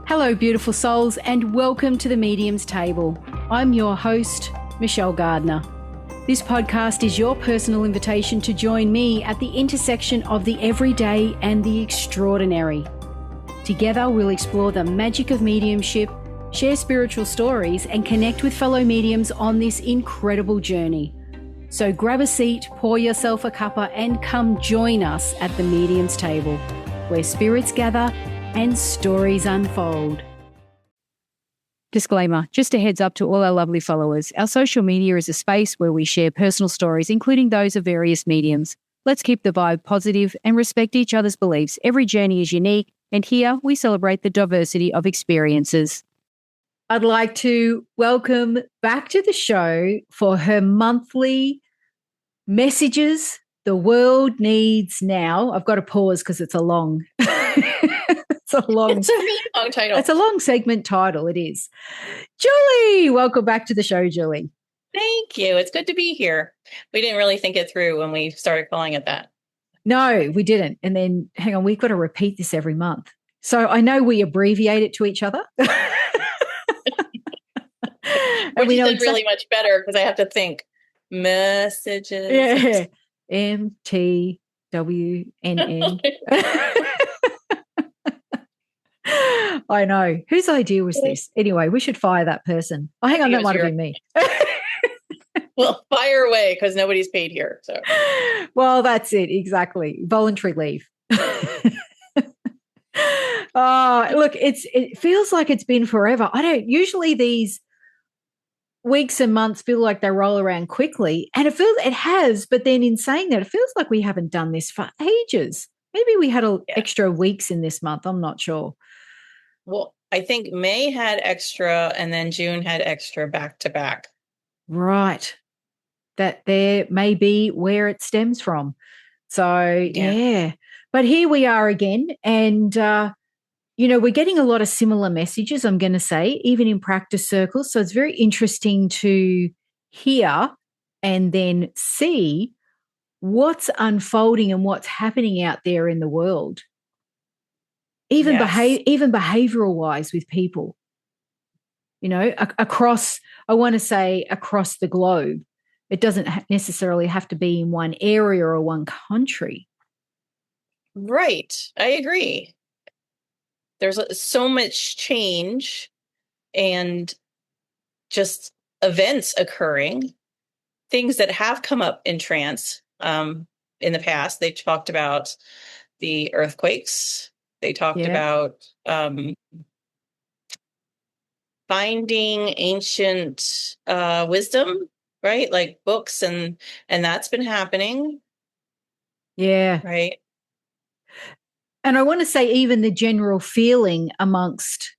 Hello, beautiful souls, and welcome to the Medium's Table. I'm your host, Michelle Gardner. This podcast is your personal invitation to join me at the intersection of the everyday and the extraordinary. Together, we'll explore the magic of mediumship, share spiritual stories, and connect with fellow mediums on this incredible journey. So grab a seat, pour yourself a cuppa, and come join us at the Medium's Table, where spirits gather and stories unfold. Disclaimer, just a heads up to all our lovely followers. Our social media is a space where we share personal stories, including those of various mediums. Let's keep the vibe positive and respect each other's beliefs. Every journey is unique, and here we celebrate the diversity of experiences. I'd like to welcome back to the show for her monthly messages the world needs now. I've got to pause because it's a long It's a long title. It's a long segment title. It is. Julie, welcome back to the show, Julie. Thank you. It's good to be here. We didn't really think it through when we started calling it that. No, we didn't. And then, hang on, we've got to repeat this every month. So I know we abbreviate it to each other. Which we know really much better because I have to think messages. Yeah. MTWNN. I know. Whose idea was this? Anyway, we should fire that person. Oh, hang on, that might have been me. Well, fire away because nobody's paid here. So, well, that's it. Exactly. Voluntary leave. Oh, look, it feels like it's been forever. I don't usually these weeks and months feel like they roll around quickly, and it has. But then, in saying that, it feels like we haven't done this for ages. Maybe we had extra weeks in this month. I'm not sure. Well, I think May had extra and then June had extra back to back. Right. That there may be where it stems from. So, yeah. But here we are again. And, we're getting a lot of similar messages, I'm going to say, even in practice circles. So it's very interesting to hear and then see what's unfolding and what's happening out there in the world. Even behavioral wise with people, across the globe. It doesn't necessarily have to be in one area or one country. Right. I agree. There's so much change and just events occurring, things that have come up in trance in the past. They talked about the earthquakes. They talked about finding ancient wisdom, right? Like books, and that's been happening. Yeah. Right. And I want to say even the general feeling amongst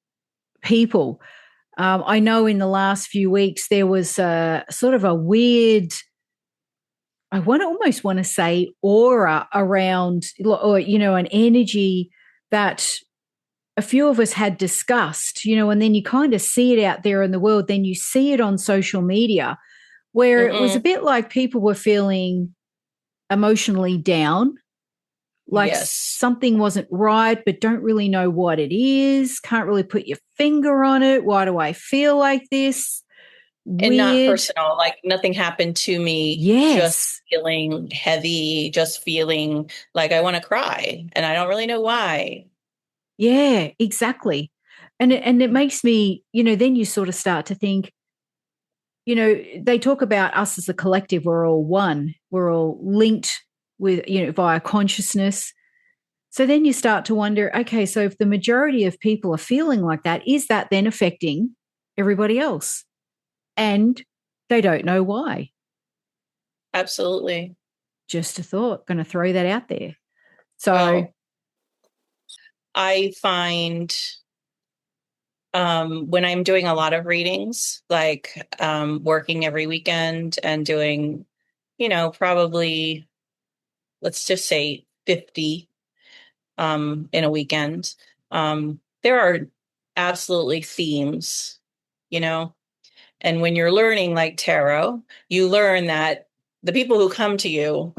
people. I know in the last few weeks there was sort of a weird, I almost want to say aura around, or, an energy that a few of us had discussed, and then you kind of see it out there in the world. Then you see it on social media where it was a bit like people were feeling emotionally down, like something wasn't right, but don't really know what it is. Can't really put your finger on it. Why do I feel like this? And not personal, like nothing happened to me. Yes. Just feeling heavy, just feeling like I want to cry and I don't really know why. Yeah, exactly. And it makes me, then you sort of start to think, they talk about us as a collective. We're all one. We're all linked with, via consciousness. So then you start to wonder, okay, so if the majority of people are feeling like that, is that then affecting everybody else? And they don't know why. Absolutely. Just a thought, going to throw that out there. So I find when I'm doing a lot of readings, like working every weekend and doing, probably, let's just say 50 in a weekend, there are absolutely themes, and when you're learning like tarot, you learn that the people who come to you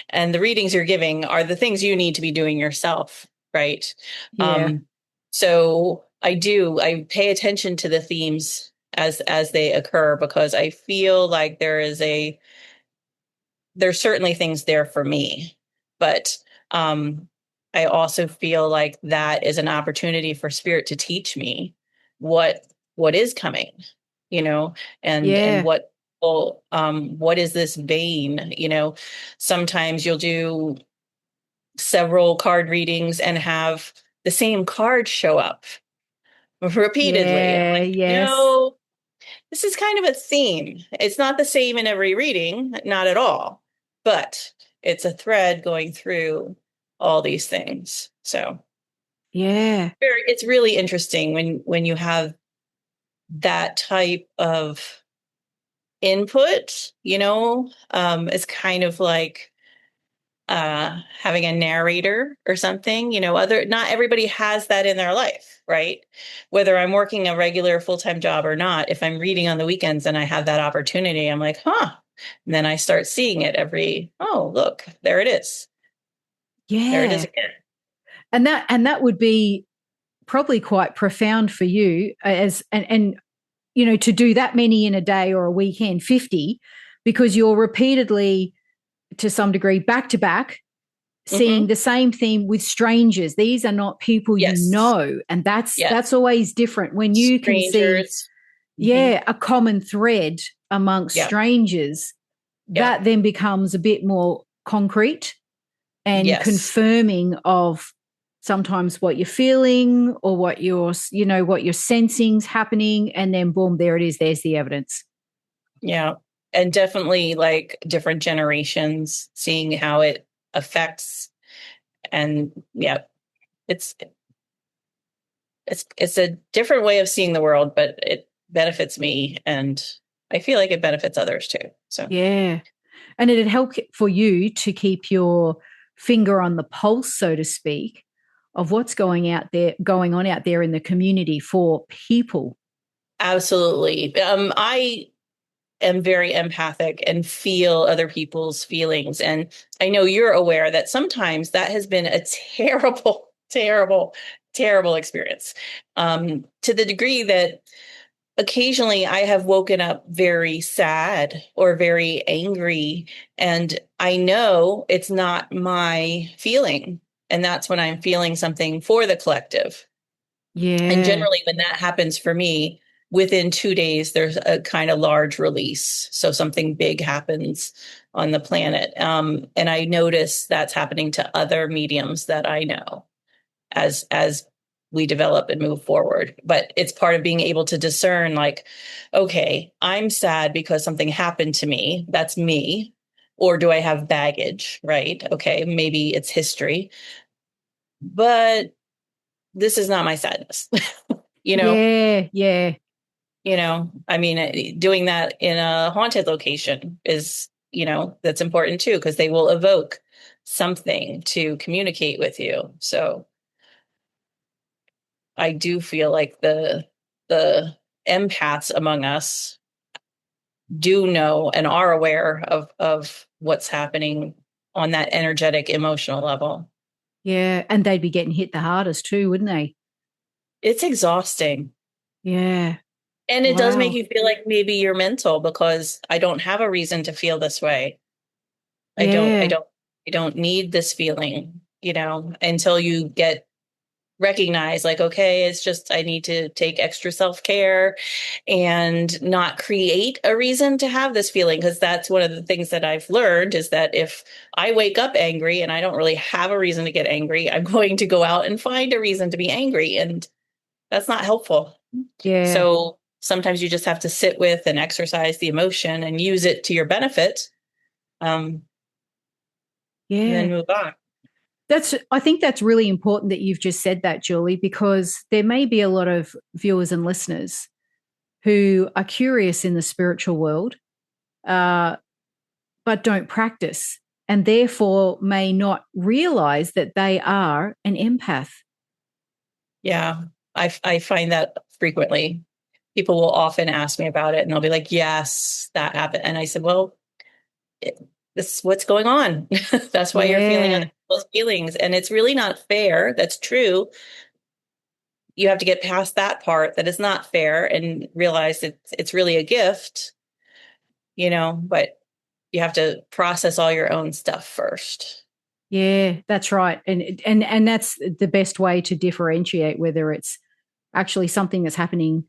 and the readings you're giving are the things you need to be doing yourself. Right. Yeah. So I do. I pay attention to the themes as they occur because I feel like there's certainly things there for me, but um, I also feel like that is an opportunity for spirit to teach me what what is coming, you know, and Yeah. what is this vein, you know. Sometimes you'll do several card readings and have the same card show up repeatedly. And I'm Yeah. like, Yes. this is kind of a theme. It's not the same in every reading, not at all, but it's a thread going through all these things. So Yeah. it's really interesting when you have that type of input, you know. It's kind of like having a narrator or something, you know. Other Not everybody has that in their life, right? Whether I'm working a regular full-time job or not, if I'm reading on the weekends and I have that opportunity, I'm like, huh. And then I start seeing it oh, look, there it is. There it is Yeah. again. And that would be probably quite profound for you as and you know, to do that many in a day or a weekend, 50, because you're repeatedly, to some degree, back to back, seeing Mm-hmm. the same theme with strangers. These are not people you Yes. know, and that's Yes. always different when you can see, Strangers. Mm-hmm. yeah, a common thread amongst Yeah. strangers. Yeah. That then becomes a bit more concrete and Yes. confirming of sometimes what you're feeling or what you're, you know, what you're sensing's happening, and then boom, there it is, there's the evidence. Yeah. And definitely like different generations, seeing how it affects. And yeah, it's it's a different way of seeing the world, but it benefits me, and I feel like it benefits others too. So Yeah. And it'd help for you to keep your finger on the pulse, so to speak, of what's going on out there in the community for people. absolutely. I am very empathic and feel other people's feelings. And I know you're aware that sometimes that has been a terrible, terrible, terrible experience. To the degree that occasionally I have woken up very sad or very angry, and I know it's not my feeling. And that's when I'm feeling something for the collective. And Yeah. generally, when that happens for me, within 2 days, there's a kind of large release. So something big happens on the planet. And I notice that's happening to other mediums that I know as we develop and move forward. But it's part of being able to discern, like, okay, I'm sad because something happened to me. That's me. Or do I have baggage? Right. Okay. Maybe it's history, but this is not my sadness. you know, Yeah. Yeah. I mean, doing that in a haunted location is, that's important too, because they will evoke something to communicate with you. So I do feel like the empaths among us do know and are aware of what's happening on that energetic emotional level. Yeah. And they'd be getting hit the hardest too, wouldn't they? It's exhausting. Yeah. And it does make Wow. you feel like maybe you're mental, because I don't have a reason to feel this way. I don't I Yeah. don't I don't need this feeling, until you get recognize, like, okay, it's just I need to take extra self-care and not create a reason to have this feeling, because that's one of the things that I've learned, is that if I wake up angry and I don't really have a reason to get angry, I'm going to go out and find a reason to be angry, and that's not helpful. Yeah. So sometimes you just have to sit with and exercise the emotion and use it to your benefit, and then Yeah. move on. I think that's really important that you've just said that, Julie, because there may be a lot of viewers and listeners who are curious in the spiritual world, uh, but don't practice, and therefore may not realize that they are an empath. Yeah, I find that frequently. People will often ask me about it, and they'll be like, "Yes, that happened." And I said, "Well, it, this is what's going on. That's why you're feeling other Yeah. people's feelings, and it's really not fair. That's true, you have to get past that part that is not fair and realize it's really a gift, but you have to process all your own stuff first. Yeah, that's right. And that's the best way to differentiate whether it's actually something that's happening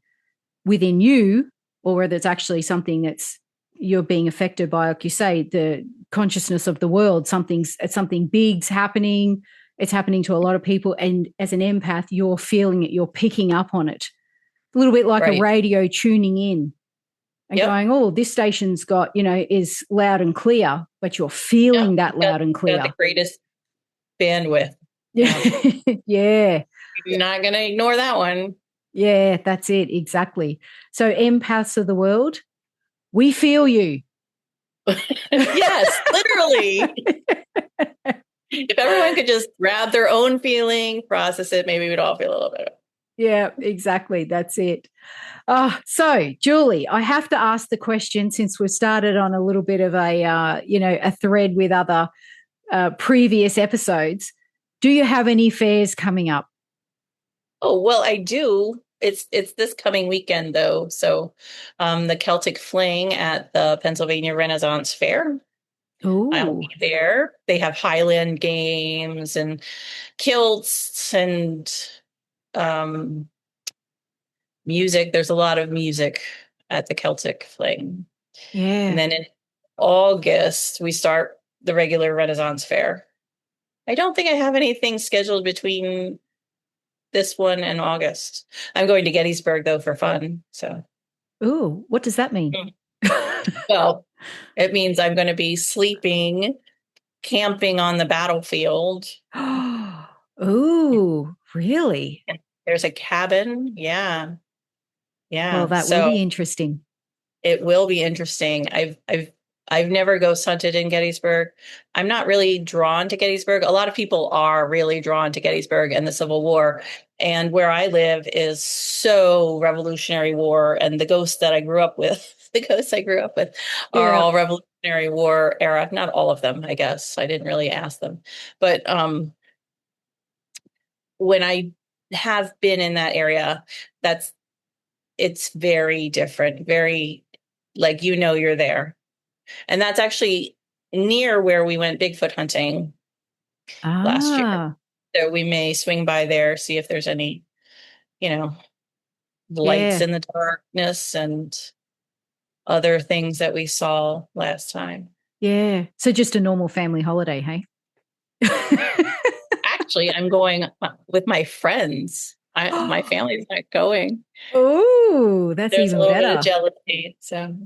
within you or whether it's actually something that's you're being affected by, like you say, the consciousness of the world. Something big's happening. It's happening to a lot of people. And as an empath, you're feeling it, you're picking up on it. A little bit like a Right. radio tuning in and going, oh, this station's got, is loud and clear, but you're feeling that loud and clear. Got the greatest bandwidth. Yeah. Yeah. You're not going to ignore that one. Yeah, that's it. Exactly. So empaths of the world, we feel you. Yes, literally. If everyone could just grab their own feeling, process it, maybe we'd all feel a little better. Yeah, exactly. That's it. So, Julie, I have to ask the question since we've started on a little bit of a thread with other previous episodes. Do you have any fairs coming up? Oh, well, I do. It's this coming weekend though. So, the Celtic Fling at the Pennsylvania Renaissance Fair. Ooh. I'll be there. They have Highland games and kilts and music. There's a lot of music at the Celtic Fling. Yeah. And then in August, we start the regular Renaissance Fair. I don't think I have anything scheduled between this one and August. I'm going to Gettysburg, though, for fun. So, ooh, what does that mean? Well, it means I'm going to be sleeping, camping on the battlefield. Ooh, really? And there's a cabin. Yeah. Yeah. Well, that will be interesting. It will be interesting. I've never ghost hunted in Gettysburg. I'm not really drawn to Gettysburg. A lot of people are really drawn to Gettysburg and the Civil War. And where I live is so Revolutionary War. And the ghosts I grew up with are all Revolutionary War era. Not all of them, I guess. I didn't really ask them. But when I have been in that area, it's very different, very like, you're there. And that's actually near where we went Bigfoot hunting last year. So we may swing by there, see if there's any, lights in the darkness and other things that we saw last time. Yeah. So just a normal family holiday, hey? Actually, I'm going with my friends. My family's not going. Oh, that's There's even a little better. bit of jealousy. So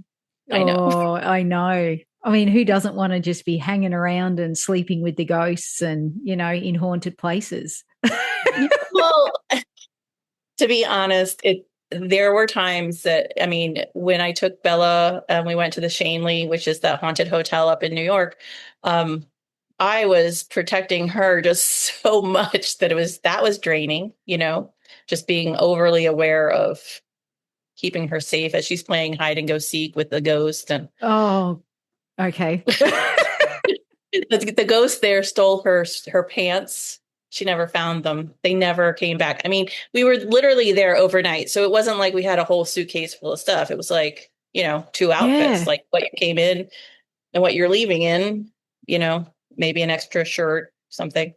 I know. Oh, I know. I mean, who doesn't want to just be hanging around and sleeping with the ghosts and, in haunted places? Well, to be honest, there were times that, when I took Bella and we went to the Shanley, which is that haunted hotel up in New York, I was protecting her just so much that that was draining, just being overly aware of keeping her safe as she's playing hide and go seek with the ghost. And oh, okay. the ghost there stole her pants. She never found them. They never came back. We were literally there overnight. So it wasn't like we had a whole suitcase full of stuff. It was like, 2 outfits, like what you came in and what you're leaving in, maybe an extra shirt, something.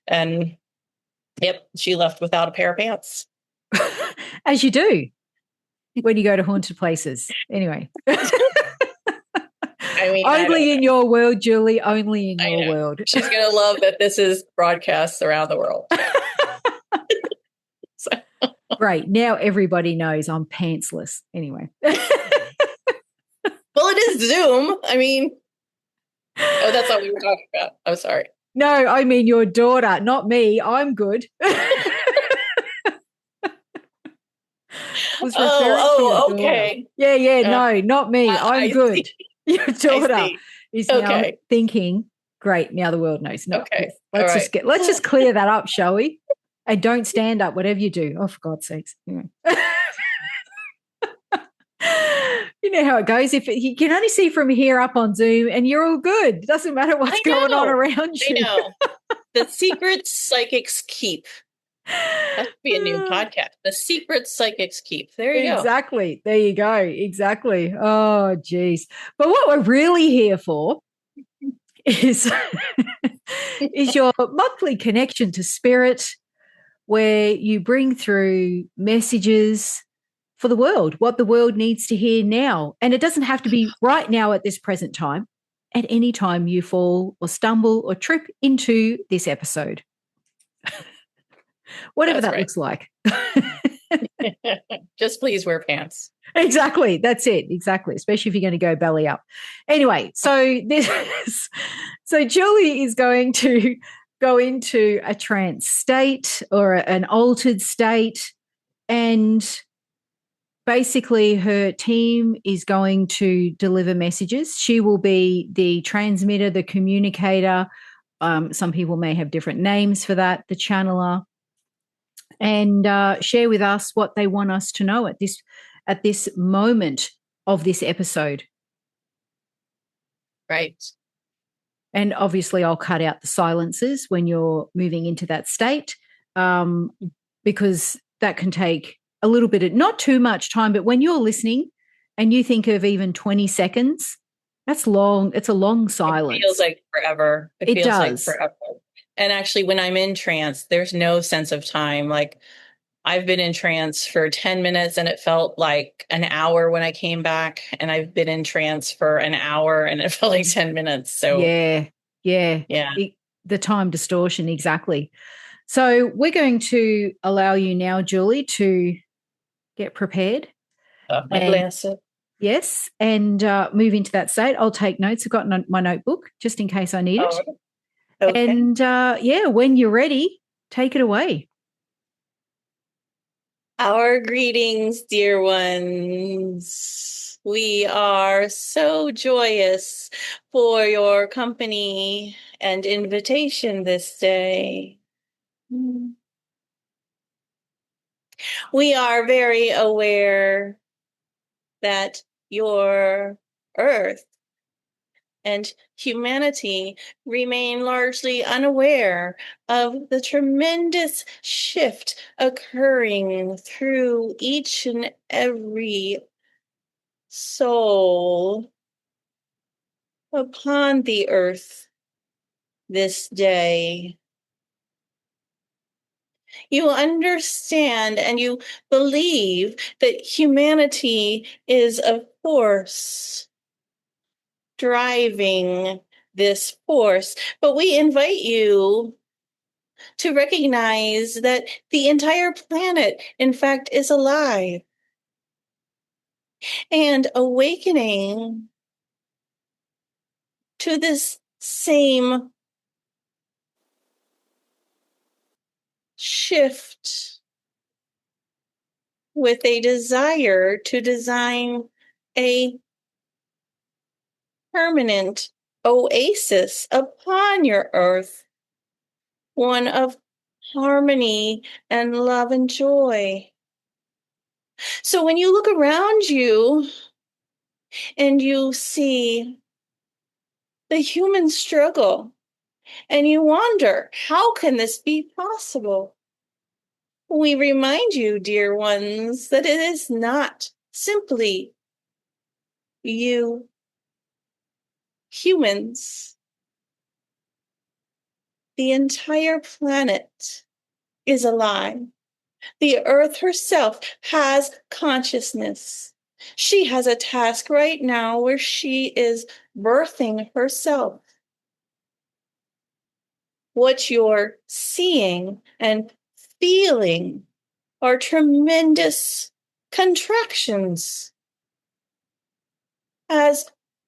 And yep, she left without a pair of pants. As you do when you go to haunted places. Anyway. Only in your world, Julie, only in your world. She's going to love that this is broadcast around the world. So. Great. Now everybody knows I'm pantsless. Anyway. Well, it is Zoom. Oh, that's what we were talking about. I'm sorry. No, I mean your daughter, not me. I'm good. Okay. Yeah. No, not me. I'm good. See. Your daughter is now thinking, great, now the world knows. No, okay. Let's just clear that up, shall we? And don't stand up, whatever you do. Oh, for God's sakes. Anyway. You know how it goes. If you can only see from here up on Zoom and you're all good. It doesn't matter what's going on around you. I know. The secrets psychics keep That should be a new podcast. The Secrets Psychics Keep. There you go. Exactly. There you go. Exactly. Oh, geez. But what we're really here for is is your monthly connection to spirit, where you bring through messages for the world, what the world needs to hear now. And it doesn't have to be right now at this present time. At any time you fall or stumble or trip into this episode, whatever That's that right. looks like. Just please wear pants. Exactly. That's it. Exactly. Especially if you're going to go belly up. Anyway, so so Julie is going to go into a trance state or an altered state, and basically her team is going to deliver messages. She will be the transmitter, the communicator. Some people may have different names for that, the channeler, and share with us what they want us to know at this moment of this episode. Right. And obviously, I'll cut out the silences when you're moving into that state, because that can take a little bit of, not too much time, but when you're listening and you think of even 20 seconds, that's long. It's a long silence. It feels like forever. It feels like does. forever. And actually, when I'm in trance, there's no sense of time. Like, I've been in trance for 10 minutes and it felt like an hour when I came back. And I've been in trance for an hour and it felt like 10 minutes. So, Yeah. The time distortion, exactly. So we're going to allow you now, Julie, to get prepared. my And glasses. yes, and move into that state. I'll take notes. I've got my notebook just in case I need it. Okay. And yeah, when you're ready, take it away. Our greetings, dear ones. We are so joyous for your company and invitation this day. We are very aware that your Earth and humanity remain largely unaware of the tremendous shift occurring through each and every soul upon the earth this day. You understand and you believe that humanity is a force driving this force, but we invite you to recognize that the entire planet, in fact, is alive and awakening to this same shift with a desire to design a permanent oasis upon your earth, one of harmony and love and joy. So when you look around you and you see the human struggle and you wonder, how can this be possible? We remind you, dear ones, that it is not simply you humans. The entire planet is alive. The earth herself has consciousness. She has a task right now where she is birthing herself. What you're seeing and feeling are tremendous contractions as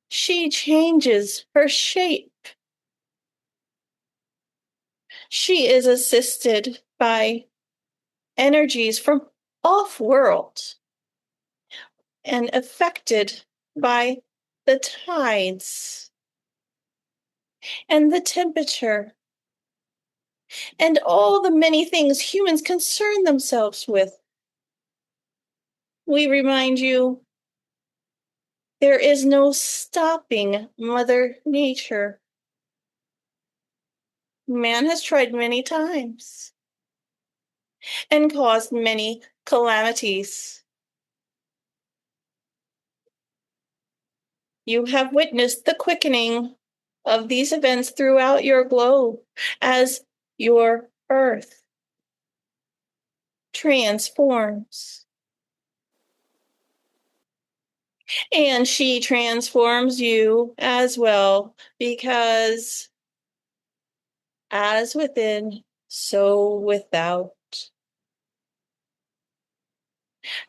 she changes her shape. She is assisted by energies from off-world and affected by the tides and the temperature and all the many things humans concern themselves with. We remind you, there is no stopping Mother Nature. Man has tried many times, and caused many calamities. You have witnessed the quickening of these events throughout your globe as your earth transforms. And she transforms you as well, because as within, so without.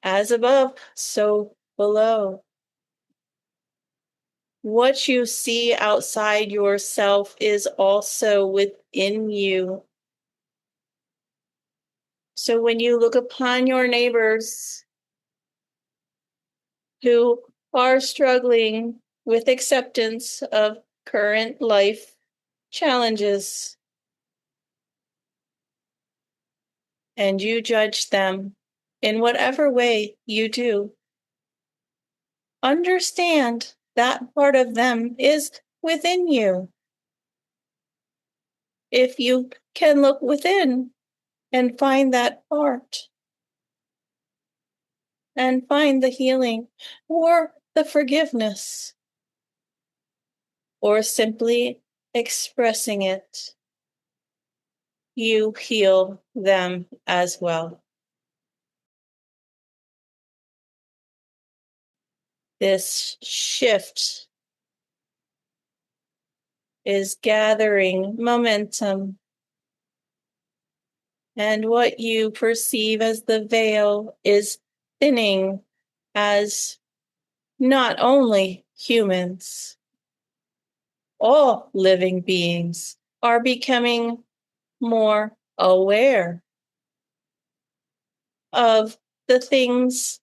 As above, so below. What you see outside yourself is also within you. So when you look upon your neighbors who are struggling with acceptance of current life challenges, and you judge them in whatever way you do, understand that part of them is within you. If you can look within and find that part and find the healing or the forgiveness or simply expressing it, you heal them as well. This shift is gathering momentum, and what you perceive as the veil is thinning, as not only humans, all living beings are becoming more aware of the things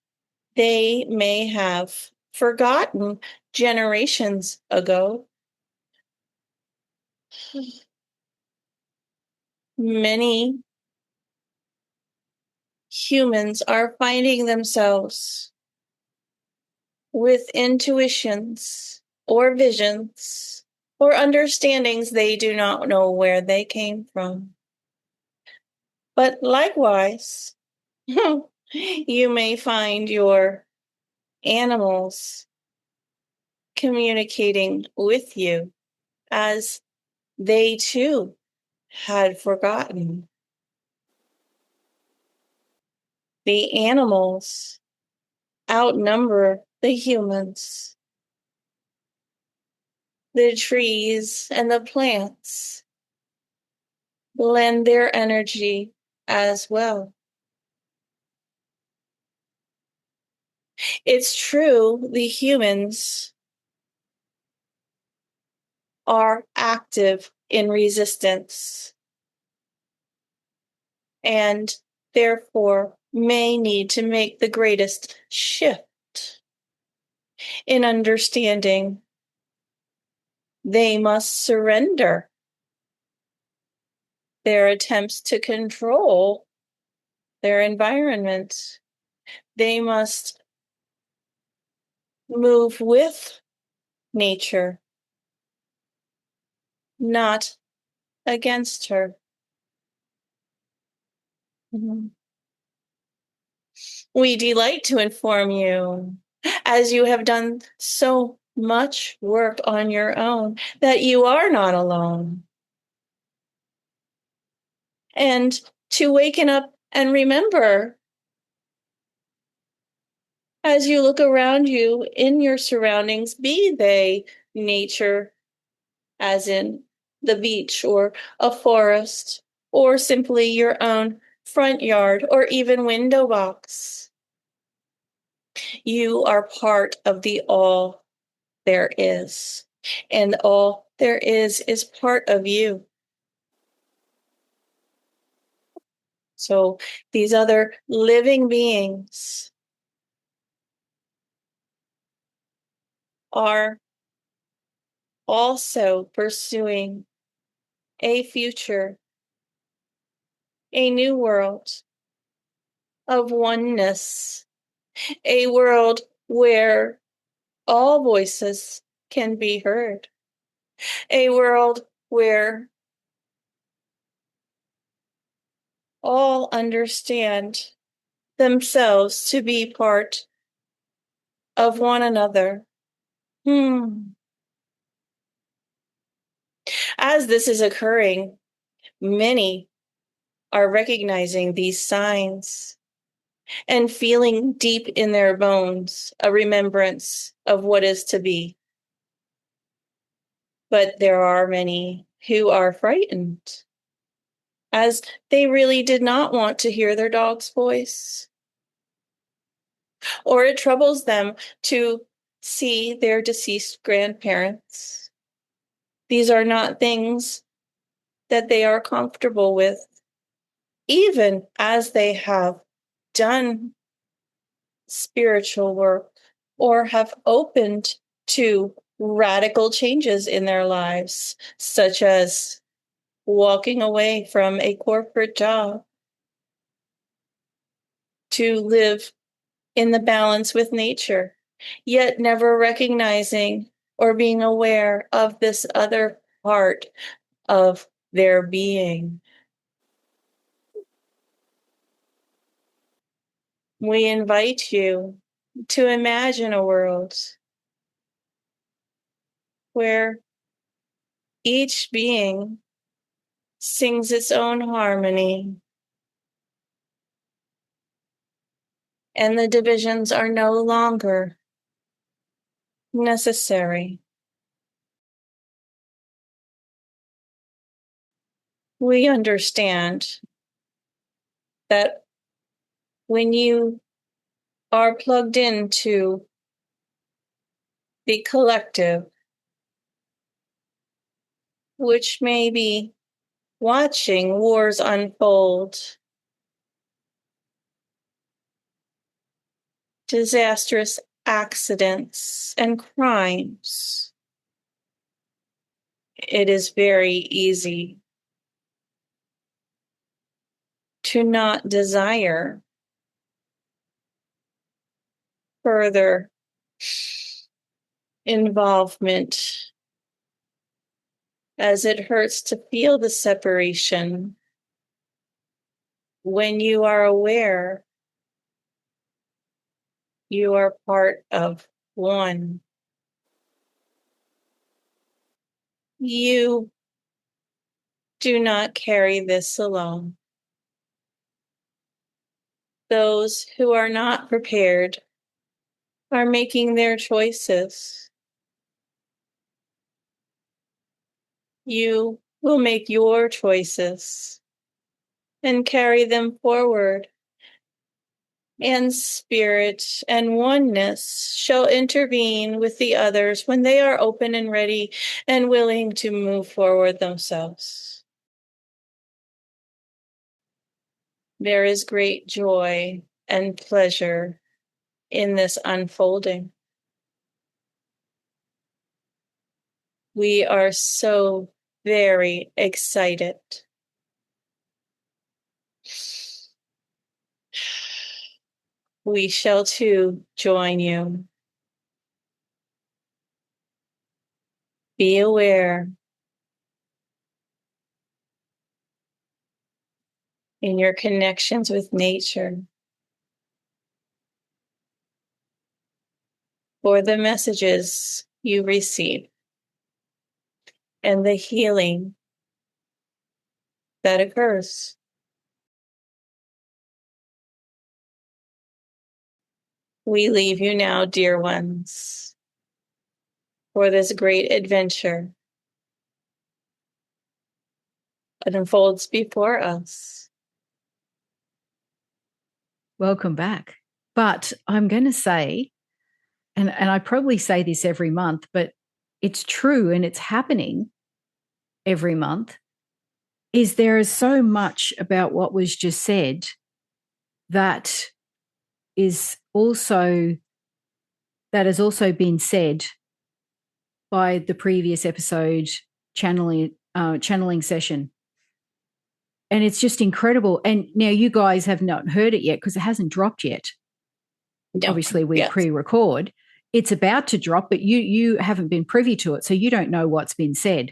they may have forgotten generations ago. Many humans are finding themselves with intuitions or visions or understandings they do not know where they came from. But likewise, you may find your animals communicating with you as they too had forgotten. The animals outnumber the humans. The trees and the plants lend their energy as well. It's true, the humans are active in resistance and therefore may need to make the greatest shift in understanding. They must surrender their attempts to control their environment. They must move with nature, not against her. Mhm. We delight to inform you, as you have done so much work on your own, that you are not alone. And to waken up and remember, as you look around you in your surroundings, be they nature, as in the beach or a forest, or simply your own front yard or even window box. You are part of the all there is, and all there is part of you. So these other living beings are also pursuing a future, a new world of oneness, a world where all voices can be heard, a world where all understand themselves to be part of one another. As this is occurring, many are recognizing these signs and feeling deep in their bones a remembrance of what is to be. But there are many who are frightened, as they really did not want to hear their dog's voice. Or it troubles them to see their deceased grandparents. These are not things that they are comfortable with, even as they have done spiritual work or have opened to radical changes in their lives, such as walking away from a corporate job to live in the balance with nature, yet never recognizing or being aware of this other part of their being. We invite you to imagine a world where each being sings its own harmony, and the divisions are no longer necessary. We understand that when you are plugged into the collective, which may be watching wars unfold, disastrous accidents, and crimes, it is very easy to not desire further involvement, as it hurts to feel the separation when you are aware you are part of one. You do not carry this alone. Those who are not prepared are making their choices. You will make your choices and carry them forward, and spirit and oneness shall intervene with the others when they are open and ready and willing to move forward themselves. There is great joy and pleasure in this unfolding. We are so very excited. We shall too join you. Be aware in your connections with nature for the messages you receive and the healing that occurs. We leave you now, dear ones, for this great adventure that unfolds before us. Welcome back. But I'm going to say, and I probably say this every month, but it's true and it's happening every month, is there is so much about what was just said that has also been said by the previous episode channeling session. And it's just incredible. And now you guys have not heard it yet because it hasn't dropped yet. No. Obviously, we pre-record. It's about to drop, but you haven't been privy to it, so you don't know what's been said.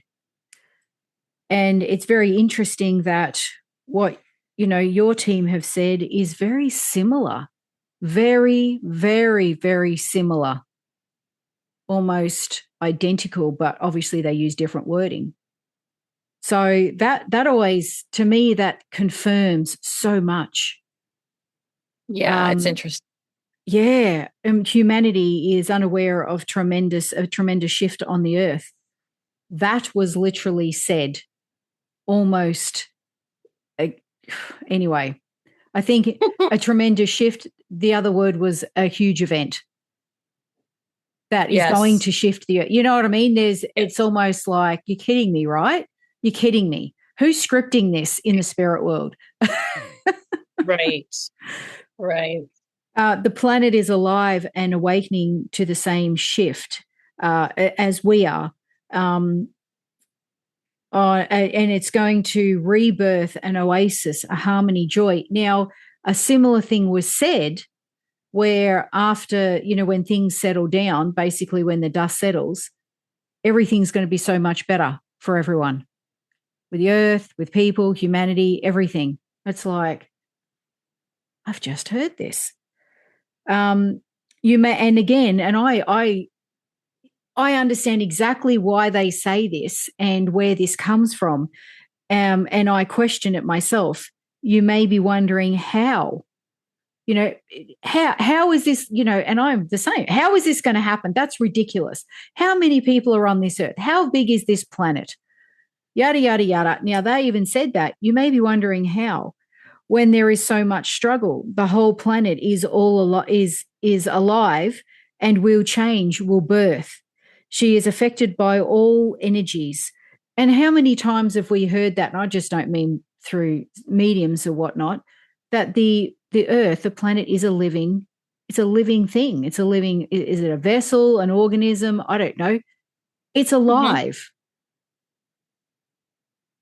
And it's very interesting that what your team have said is very similar, very, very, very similar, almost identical, but obviously they use different wording. So that always, to me, that confirms so much. Yeah, it's interesting. Yeah, humanity is unaware of a tremendous shift on the earth. That was literally said almost. Uh, anyway, I think a tremendous shift. The other word was a huge event that is going Yes. to shift the earth. You know what I mean? It's almost like, you're kidding me, right? You're kidding me. Who's scripting this in the spirit world? Right. Right. The planet is alive and awakening to the same shift as we are. And it's going to rebirth an oasis, a harmony, joy. Now, a similar thing was said where after, when things settle down, basically when the dust settles, everything's going to be so much better for everyone, with the earth, with people, humanity, everything. It's like, I've just heard this. You may, and again, and I understand exactly why they say this and where this comes from. And I question it myself. You may be wondering how, how is this, and I'm the same. How is this going to happen? That's ridiculous. How many people are on this earth? How big is this planet? Yada, yada, yada. Now, they even said that. You may be wondering how, when there is so much struggle. The whole planet is alive and will change, will birth. She is affected by all energies. And how many times have we heard that? And I just don't mean through mediums or whatnot, that the earth, the planet, is it's a living thing. It's a living, is it a vessel, an organism? I don't know. It's Mm-hmm. alive.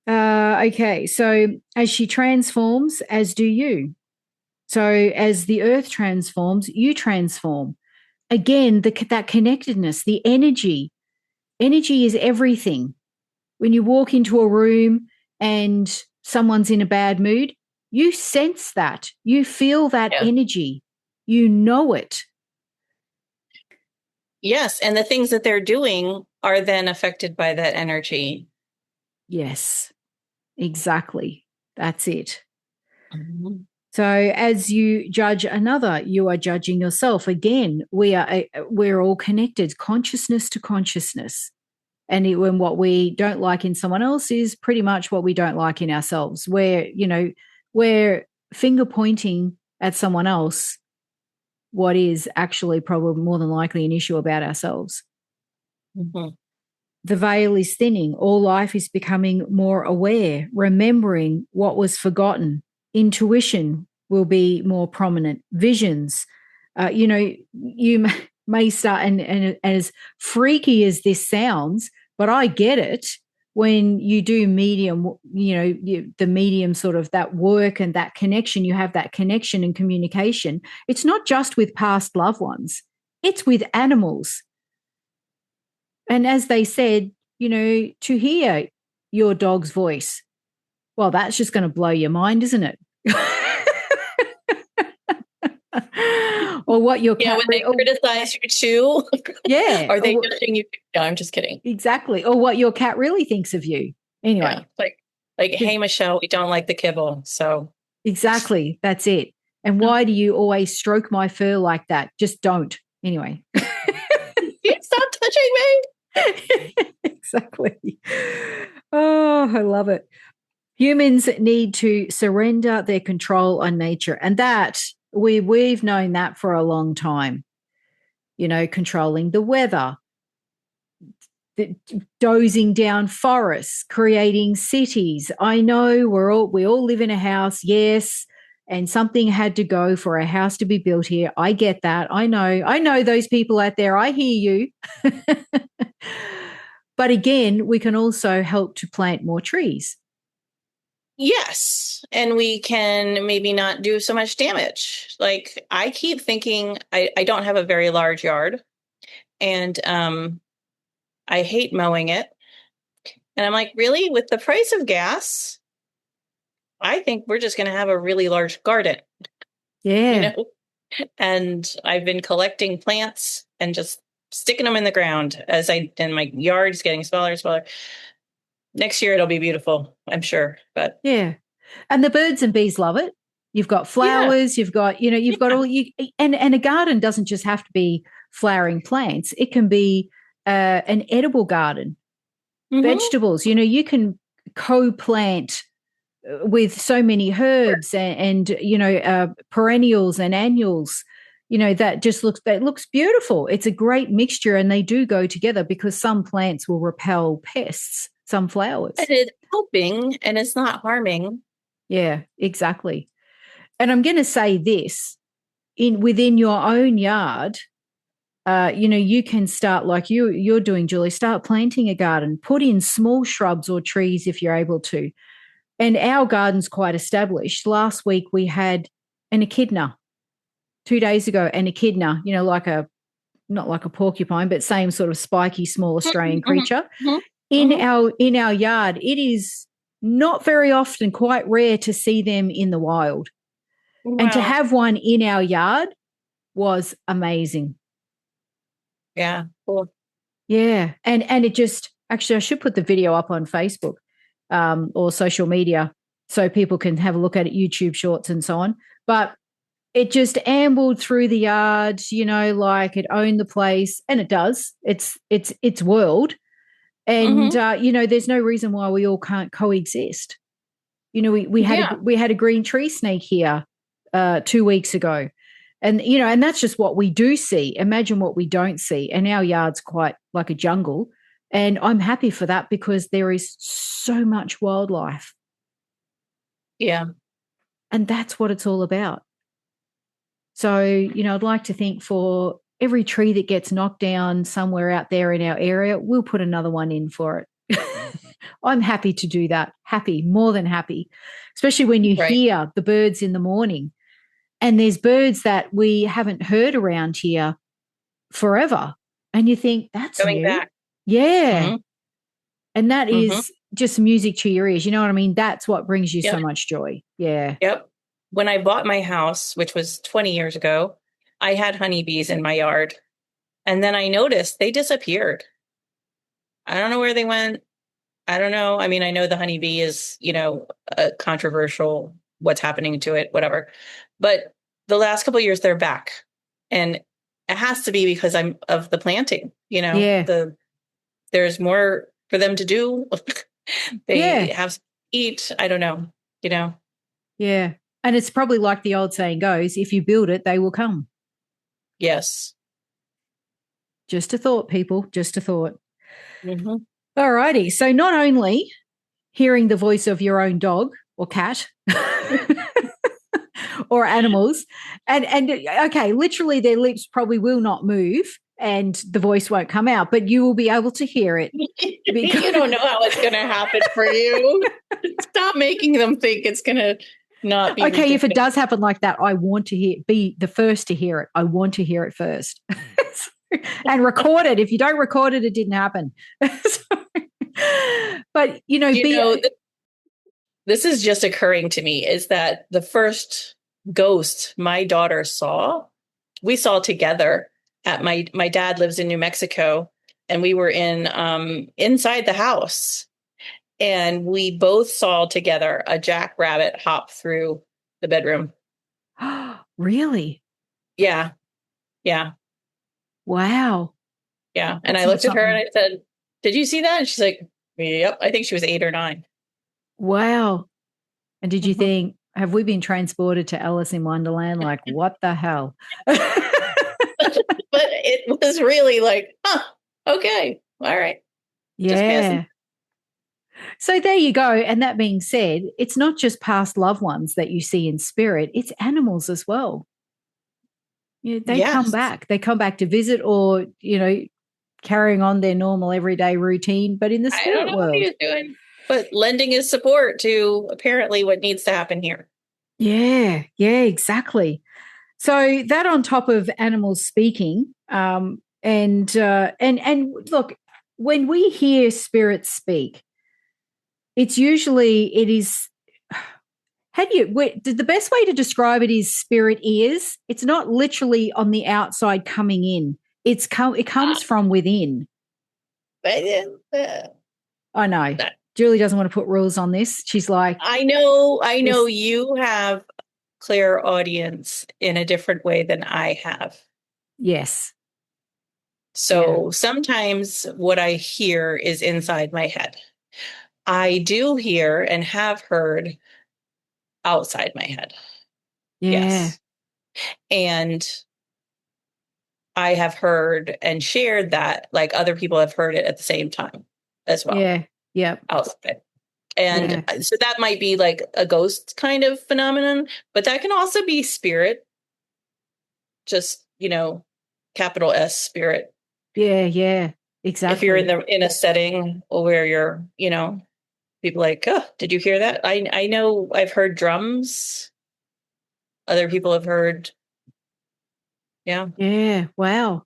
Okay, so as she transforms, as do you. So as the earth transforms, you transform. Again, that connectedness, the energy. Energy is everything. When you walk into a room and someone's in a bad mood, you sense that. You feel that Yeah. energy. You know it. Yes. And the things that they're doing are then affected by that energy. Yes, exactly. That's it. Mm-hmm. So as you judge another, you are judging yourself. Again, we're all connected, consciousness to consciousness. And when what we don't like in someone else is pretty much what we don't like in ourselves. We're finger pointing at someone else what is actually probably more than likely an issue about ourselves. Mm-hmm. The veil is thinning. All life is becoming more aware, remembering what was forgotten. Intuition will be more prominent. Visions. You may start, and as freaky as this sounds, but I get it. When you do medium, the medium sort of that work and that connection, you have that connection and communication. It's not just with past loved ones, it's with animals. And as they said, to hear your dog's voice, well, that's just going to blow your mind, isn't it? Or what your Yeah, cat. when they criticize you too, Yeah. are they judging you? No, I'm just kidding. Exactly. Or what your cat really thinks of you. Yeah, Anyway. like, hey, Michelle, we don't like the kibble, so Exactly. That's it. And why do you always stroke my fur like that? Just don't. Anyway. stop touching me. Exactly. Oh, I love it. Humans need to surrender their control on nature. And that we've known that for a long time. Controlling the weather, dozing down forests, creating cities. I know we all live in a house, yes, and something had to go for a house to be built here. I get that. I know those people out there. I hear you. But again, we can also help to plant more trees. Yes, and we can maybe not do so much damage. Like I keep thinking I don't have a very large yard and I hate mowing it. And I'm like, really? With the price of gas, I think we're just going to have a really large garden, you Yeah. know? And I've been collecting plants and just sticking them in the ground and my yard's getting smaller and smaller. Next year it'll be beautiful, I'm sure. But Yeah. And the birds and bees love it. You've got yeah, flowers, you've got yeah. all you and a garden doesn't just have to be flowering plants. It can be an edible garden, Mm-hmm. vegetables. You can co-plant with so many herbs and perennials and annuals. That looks beautiful. It's a great mixture, and they do go together because some plants will repel pests, some And flowers. it's helping and it's not harming. Yeah, exactly. And I'm going to say this in within your own yard. You can start like you're doing, Julie. Start planting a garden. Put in small shrubs or trees if you're able to. And our garden's quite established. Last week we had an echidna. 2 days ago, an echidna. Like a not like a porcupine, but same sort of spiky, small Australian Mm-hmm. creature Mm-hmm. in Mm-hmm. our yard. It is not very often, quite rare to see them in the wild, and to Wow. have one in our yard was amazing. Yeah. Cool. Yeah, and it just actually I should put the video up on Facebook or social media so people can have a look at it, YouTube Shorts and so on. But it just ambled through the yard, like it owned the place, and it does. It's its world, and Mm-hmm. there's no reason why we all can't coexist. Yeah. We had a green tree snake here 2 weeks ago, and that's just what we do see. Imagine what we don't see, and our yard's quite like a jungle, and I'm happy for that because there is so much wildlife, Yeah. and that's what it's all about. So, I'd like to think for every tree that gets knocked down somewhere out there in our area, we'll put another one in for it. I'm happy to do that. Happy, more than happy, especially when you Right. hear the birds in the morning. And there's birds that we haven't heard around here forever. And you think, that's Coming new. back. Yeah. Mm-hmm. And that Mm-hmm. is just music to your ears. You know what I mean? That's what brings you Yep. so much joy. Yeah. Yep. When I bought my house, which was 20 years ago, I had honeybees in my yard. And then I noticed they disappeared. I don't know where they went. I don't know. I mean, I know the honeybee is, a controversial what's happening to it, whatever. But the last couple of years they're back. And it has to be because I'm of the planting, Yeah. there's more for them to do. They Yeah. have to eat. I don't know, you know. Yeah. And it's probably like the old saying goes, if you build it, they will come. Yes. Just a thought, people. Just a thought. Mm-hmm. All righty. So not only hearing the voice of your own dog or cat or animals, and okay, literally their lips probably will not move and the voice won't come out, but you will be able to hear it. You don't know how it's going to happen for you. Stop making them think it's going to not be Okay, if it ridiculous. does happen like that, I want to be the first to hear it. I want to hear it first. And record it. If you don't record it, it didn't happen. But This is just occurring to me is that the first ghost my daughter saw, we saw together at my dad lives in New Mexico, and we were in inside the house, and we both saw together a jackrabbit hop through the bedroom. Really? Yeah. Yeah. Wow. Yeah. And That's I not looked at her and something. I said, "Did you see that?" And she's like, "Yep." I think she was 8 or 9. Wow. And did you Mhm. think, have we been transported to Alice in Wonderland? Like, what the hell? But it was really like, huh, okay, all right, just passing. Yeah. So there you go. And that being said, it's not just past loved ones that you see in spirit, it's animals as well. They come Yes, back. They come back to visit or, carrying on their normal everyday routine, but in the I don't spirit know what world. he's doing, but lending his support to apparently what needs to happen here. Yeah. Yeah, exactly. So that on top of animals speaking, and look, when we hear spirits speak, it is The best way to describe it is spirit ears. It's not literally on the outside coming in. It comes from within. I know. Julie doesn't want to put rules on this. She's like, I know you have clairaudience in a different way than I have. Yes. So sometimes what I hear is inside my head. I do hear and have heard outside my head. Yeah. Yes. And I have heard and shared that, like, other people have heard it at the same time as well. Yeah. Yep. Outside. And so that might be like a ghost kind of phenomenon, but that can also be spirit. Just, capital S spirit. Yeah, yeah. Exactly. If you're in a setting where you're, people like, oh, did you hear that? I know I've heard drums. Other people have heard. Yeah. Yeah. Wow.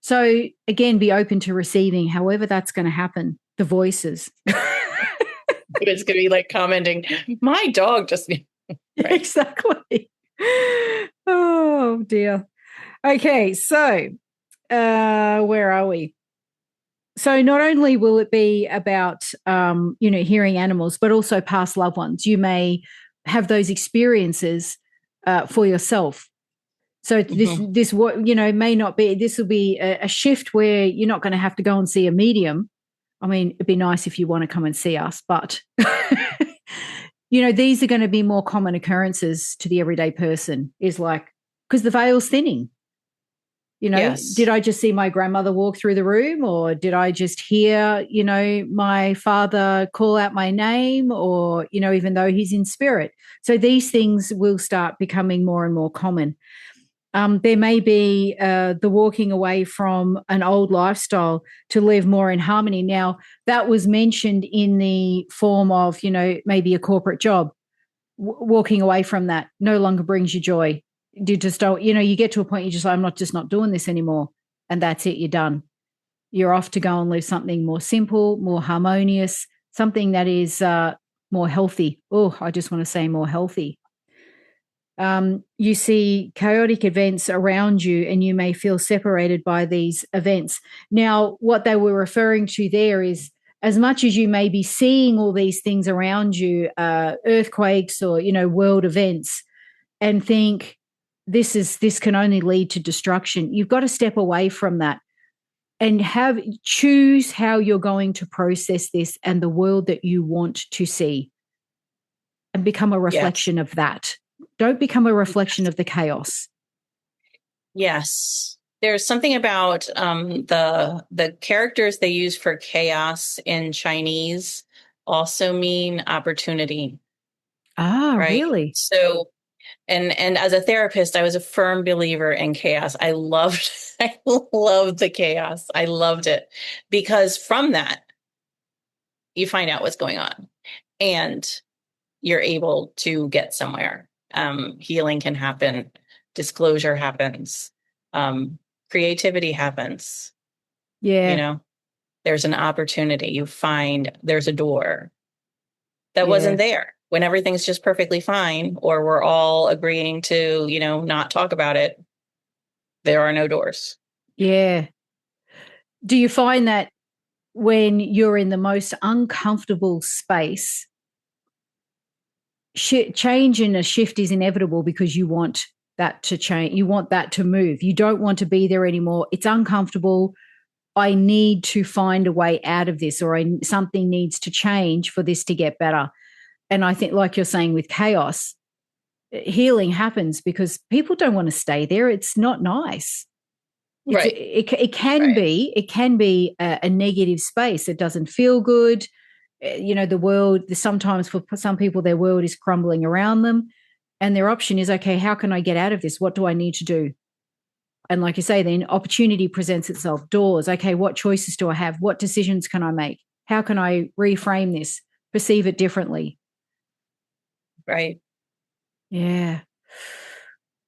So again, be open to receiving however that's going to happen. The voices. It's going to be like commenting, my dog just. Right. Exactly. Oh dear. Okay. So where are we? So not only will it be about, hearing animals, but also past loved ones. You may have those experiences for yourself. So this may not be, this will be a shift where you're not going to have to go and see a medium. I mean, it'd be nice if you want to come and see us, but these are going to be more common occurrences to the everyday person, is like, because the veil's thinning. Yes. Did I just see my grandmother walk through the room, or did I just hear, my father call out my name, or, even though he's in spirit? So these things will start becoming more and more common. There may be the walking away from an old lifestyle to live more in harmony. Now, that was mentioned in the form of, maybe a corporate job. Walking away from that no longer brings you joy. You just don't, you get to a point, you just, I'm not doing this anymore. And that's it, you're done. You're off to go and live something more simple, more harmonious, something that is more healthy. Oh, I just want to say more healthy. You see chaotic events around you, and you may feel separated by these events. Now, what they were referring to there is, as much as you may be seeing all these things around you, earthquakes or, world events, and think this can only lead to destruction, you've got to step away from that and choose how you're going to process this and the world that you want to see, and become a reflection of that. Don't become a reflection of the chaos. Yes. There's something about the characters they use for chaos in Chinese also mean opportunity. Ah, right? Really? So, and as a therapist, I was a firm believer in chaos. I loved the chaos. I loved it because from that, you find out what's going on and you're able to get somewhere. Healing can happen. Disclosure happens. Creativity happens. Yeah. There's an opportunity. You find there's a door that wasn't there when everything's just perfectly fine, or we're all agreeing to, not talk about it. There are no doors. Yeah. Do you find that when you're in the most uncomfortable space, change and a shift is inevitable because you want that to change? You want that to move. You don't want to be there anymore. It's uncomfortable. I need to find a way out of this, or something needs to change for this to get better. And I think, like you're saying with chaos, healing happens because people don't want to stay there. It's not nice. Right. It can be a negative space. It doesn't feel good. The world, sometimes for some people, their world is crumbling around them. And their option is, okay, how can I get out of this? What do I need to do? And like you say, then opportunity presents itself, doors. Okay, what choices do I have? What decisions can I make? How can I reframe this, perceive it differently? Right. Yeah.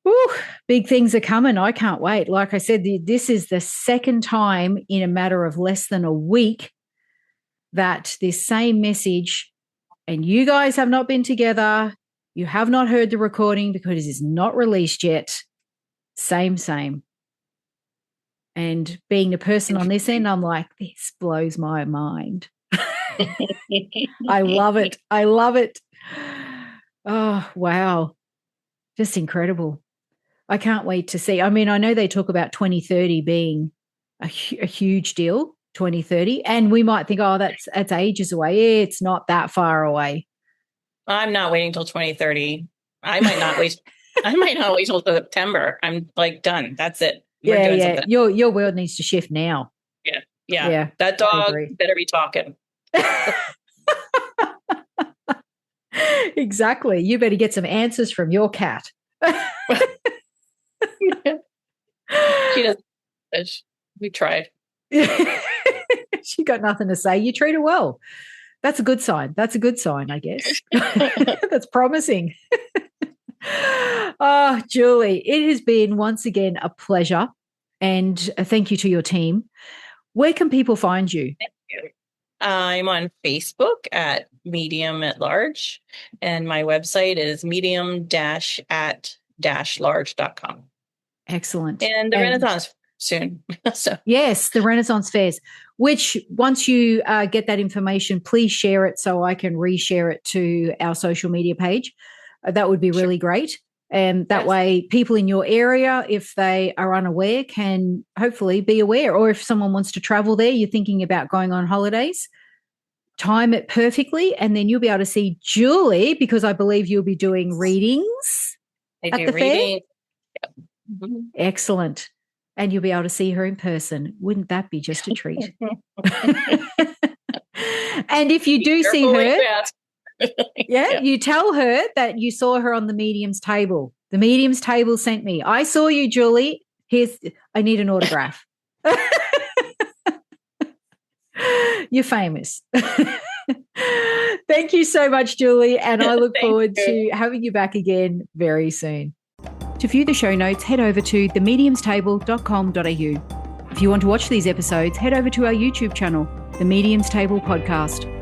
Ooh, big things are coming. I can't wait. Like I said, this is the second time in a matter of less than a week that this same message and you guys have not been together, you have not heard the recording because it is not released yet, same. And being the person on this end, I'm like, this blows my mind. I love it. Oh, wow. Just incredible. I can't wait to see. I mean, I know they talk about 2030 being a huge deal, 2030, and we might think, oh, that's ages away. It's not that far away. I'm not waiting till 2030. I might not wait till September. I'm like done. That's it. We're doing something. Your world needs to shift now. Yeah. That dog better be talking. Exactly. You better get some answers from your cat. She doesn't. We tried. She got nothing to say. You treat her well. That's a good sign. I guess. That's promising. Oh, Julie, it has been once again a pleasure. And thank you to your team. Where can people find you? Thank you. I'm on Facebook at Medium at Large, and my website is medium-at-large.com. Excellent. And the Renaissance soon. So yes, the Renaissance Fairs, which once you get that information, please share it so I can reshare it to our social media page. That would be really great. And that way people in your area, if they are unaware, can hopefully be aware. Or if someone wants to travel there, you're thinking about going on holidays, time it perfectly, and then you'll be able to see Julie, because I believe you'll be doing readings at the fair. Yep. Mm-hmm. Excellent. And you'll be able to see her in person. Wouldn't that be just a treat? And if you do see her, you tell her that you saw her on the medium's table. The medium's table sent me. I saw you, Julie. I need an autograph. You're famous. Thank you so much, Julie. And I look forward to having you back again very soon. To view the show notes, head over to themediumstable.com.au. If you want to watch these episodes, head over to our YouTube channel, The Medium's Table Podcast.